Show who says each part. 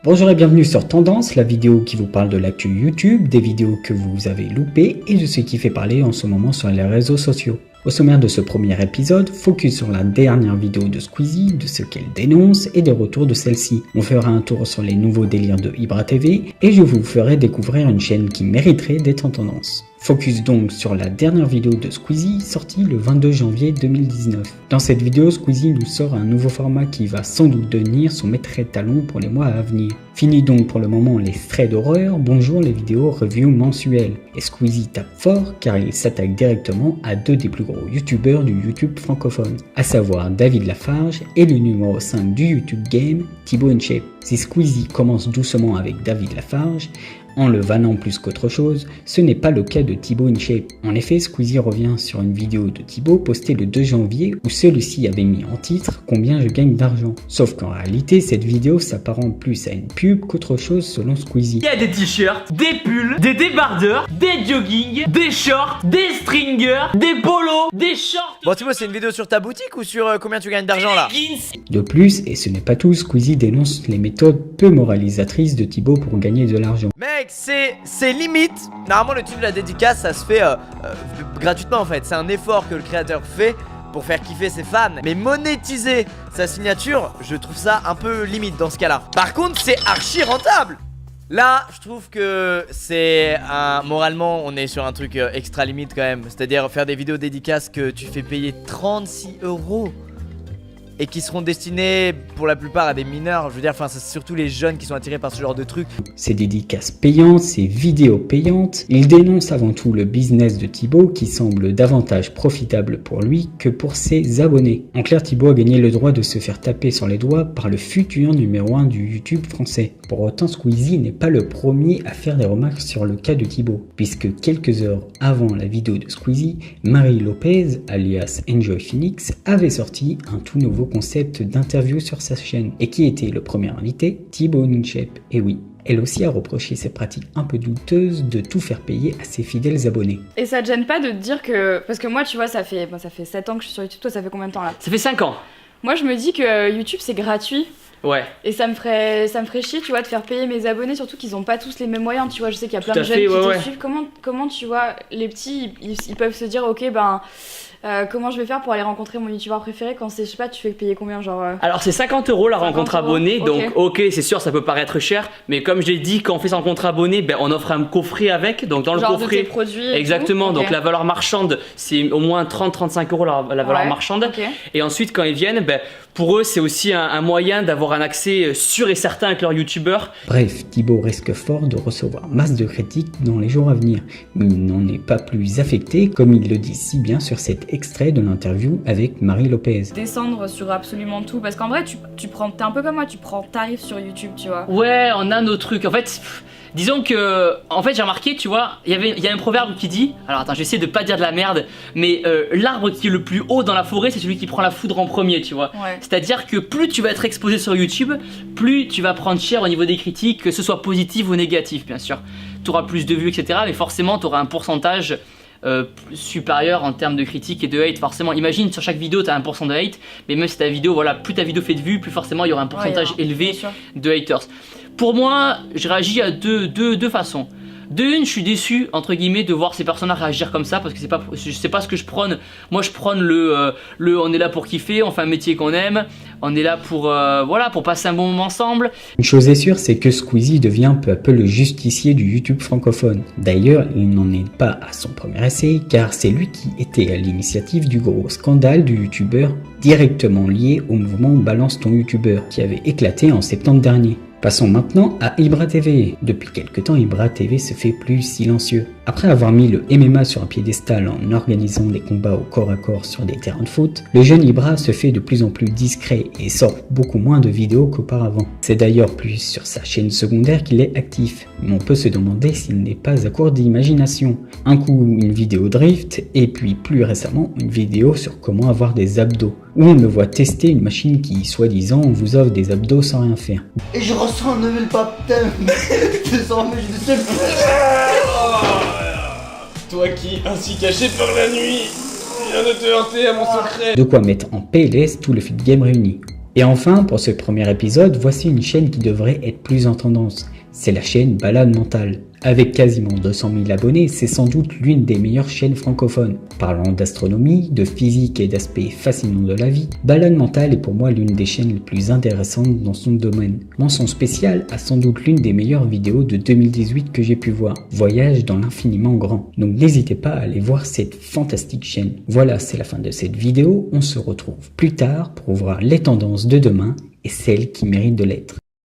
Speaker 1: Bonjour et bienvenue sur Tendance, la vidéo qui vous parle de l'actu YouTube, des vidéos que vous avez loupées et de ce qui fait parler en ce moment sur les réseaux sociaux. Au sommaire de ce premier épisode, focus sur la dernière vidéo de Squeezie, de ce qu'elle dénonce et des retours de celle-ci. On fera un tour sur les nouveaux délires de Ibra TV et je vous ferai découvrir une chaîne qui mériterait d'être en tendance. Focus donc sur la dernière vidéo de Squeezie sortie le 22 janvier 2019. Dans cette vidéo, Squeezie nous sort un nouveau format qui va sans doute devenir son maître étalon pour les mois à venir. Fini donc pour le moment les traits d'horreur, bonjour les vidéos review mensuelles. Et Squeezie tape fort car il s'attaque directement à deux des plus gros youtubeurs du YouTube francophone, à savoir David Lafarge et le numéro 5 du YouTube Game, Thibaut InShape. Si Squeezie commence doucement avec David Lafarge, en le vannant plus qu'autre chose, ce n'est pas le cas de Thibaut InShape. En effet, Squeezie revient sur une vidéo de Thibaut postée le 2 janvier où celui-ci avait mis en titre « Combien je gagne d'argent ». Sauf qu'en réalité, cette vidéo s'apparente plus à une pub qu'autre chose selon Squeezie.
Speaker 2: Il y a des t-shirts, des pulls, des débardeurs, des jogging, des shorts, des stringers, des polos, des shorts.
Speaker 3: Bon Thibaut, c'est une vidéo sur ta boutique ou sur combien tu gagnes d'argent là?
Speaker 1: De plus, et ce n'est pas tout, Squeezie dénonce les méthodes peu moralisatrices de Thibaut pour gagner de l'argent.
Speaker 3: Mec, c'est limite. Normalement le truc de la dédicace ça se fait gratuitement en fait. C'est un effort que le créateur fait pour faire kiffer ses fans. Mais monétiser sa signature, je trouve ça un peu limite dans ce cas là. Par contre c'est archi rentable. Là je trouve que c'est moralement on est sur un truc extra limite quand même. C'est-à-dire faire des vidéos dédicaces que tu fais payer 36 € et qui seront destinés pour la plupart à des mineurs. Je veux dire, enfin, c'est surtout les jeunes qui sont attirés par ce genre de trucs.
Speaker 1: Ces dédicaces payantes, ces vidéos payantes, il dénonce avant tout le business de Thibaut qui semble davantage profitable pour lui que pour ses abonnés. En clair, Thibaut a gagné le droit de se faire taper sur les doigts par le futur numéro 1 du YouTube français. Pour autant, Squeezie n'est pas le premier à faire des remarques sur le cas de Thibaut, puisque quelques heures avant la vidéo de Squeezie, Marie Lopez, alias Enjoy Phoenix, avait sorti un tout nouveau concept d'interview sur sa chaîne. Et qui était le premier invité? Thibaut InShape. Et oui, elle aussi a reproché ses pratiques un peu douteuses de tout faire payer à ses fidèles abonnés.
Speaker 4: Et ça te gêne pas de te dire que... Parce que moi, tu vois, ça fait 7 ans que je suis sur YouTube. Toi, ça fait combien de temps là?
Speaker 2: Ça fait 5 ans.
Speaker 4: Moi, je me dis que YouTube, c'est gratuit.
Speaker 2: Ouais.
Speaker 4: Et ça me ferait chier, tu vois, de faire payer mes abonnés, surtout qu'ils ont pas tous les mêmes moyens, tu vois. Je sais qu'il y a plein de jeunes qui te suivent. Comment, tu vois, les petits, ils peuvent se dire, ok, ben... comment je vais faire pour aller rencontrer mon youtubeur préféré quand c'est, je sais pas, tu fais payer combien genre
Speaker 2: Alors c'est 50 € la rencontre abonnée, donc ok, c'est sûr ça peut paraître cher, mais comme j'ai dit, quand on fait sa rencontre abonnée, ben, on offre un coffret avec, donc dans le
Speaker 4: genre
Speaker 2: coffret,
Speaker 4: de tes produits
Speaker 2: exactement, donc la valeur marchande c'est au moins 30-35 € la valeur marchande, et ensuite quand ils viennent, ben, pour eux c'est aussi un moyen d'avoir un accès sûr et certain avec leur youtubeur.
Speaker 1: Bref, Thibaut risque fort de recevoir masse de critiques dans les jours à venir, mais il n'en est pas plus affecté comme il le dit si bien sur cet extrait de l'interview avec Marie Lopez.
Speaker 4: Descendre sur absolument tout, parce qu'en vrai t'es un peu comme moi, tu prends tarif sur YouTube, tu vois.
Speaker 2: Ouais, on a nos trucs, en fait... Disons que, en fait j'ai remarqué, tu vois, il y a un proverbe qui dit, alors attends, j'essaie de pas dire de la merde, mais l'arbre qui est le plus haut dans la forêt, c'est celui qui prend la foudre en premier, tu vois. Ouais. C'est-à-dire que plus tu vas être exposé sur YouTube, plus tu vas prendre cher au niveau des critiques, que ce soit positif ou négatif, bien sûr. Tu auras plus de vues, etc., mais forcément tu auras un pourcentage supérieur en termes de critiques et de hate. Forcément, imagine sur chaque vidéo tu as 1% de hate, mais même si ta vidéo, voilà, plus ta vidéo fait de vues, plus forcément il y aura un pourcentage élevé de haters. Pour moi, je réagis à deux façons. De une, je suis déçu entre guillemets de voir ces personnages réagir comme ça parce que c'est pas ce que je prône. Moi je prône le on est là pour kiffer, on fait un métier qu'on aime, on est là pour voilà, pour passer un bon moment ensemble.
Speaker 1: Une chose est sûre, c'est que Squeezie devient peu à peu le justicier du YouTube francophone. D'ailleurs, il n'en est pas à son premier essai car c'est lui qui était à l'initiative du gros scandale du youtubeur directement lié au mouvement Balance ton youtubeur qui avait éclaté en septembre dernier. Passons maintenant à Ibra TV. Depuis quelque temps, Ibra TV se fait plus silencieux. Après avoir mis le MMA sur un piédestal en organisant des combats au corps à corps sur des terrains de foot, le jeune Ibra se fait de plus en plus discret et sort beaucoup moins de vidéos qu'auparavant. C'est d'ailleurs plus sur sa chaîne secondaire qu'il est actif, mais on peut se demander s'il n'est pas à court d'imagination. Un coup une vidéo drift et puis plus récemment une vidéo sur comment avoir des abdos, où on le voit tester une machine qui soi-disant vous offre des abdos sans rien faire.
Speaker 5: Et je ressens un nouvel baptême. Désormais je ne sais plus.
Speaker 6: Toi qui, ainsi caché par la nuit, viens de te heurter à mon secret.
Speaker 1: De quoi mettre en PLS tout le feed game réuni. Et enfin, pour ce premier épisode, voici une chaîne qui devrait être plus en tendance. C'est la chaîne Balade Mentale. Avec quasiment 200 000 abonnés, c'est sans doute l'une des meilleures chaînes francophones. Parlant d'astronomie, de physique et d'aspects fascinants de la vie, Balade Mentale est pour moi l'une des chaînes les plus intéressantes dans son domaine. Mention spéciale à sans doute l'une des meilleures vidéos de 2018 que j'ai pu voir, Voyage dans l'infiniment grand. Donc n'hésitez pas à aller voir cette fantastique chaîne. Voilà, c'est la fin de cette vidéo, on se retrouve plus tard pour voir les tendances de demain et celles qui méritent de l'être.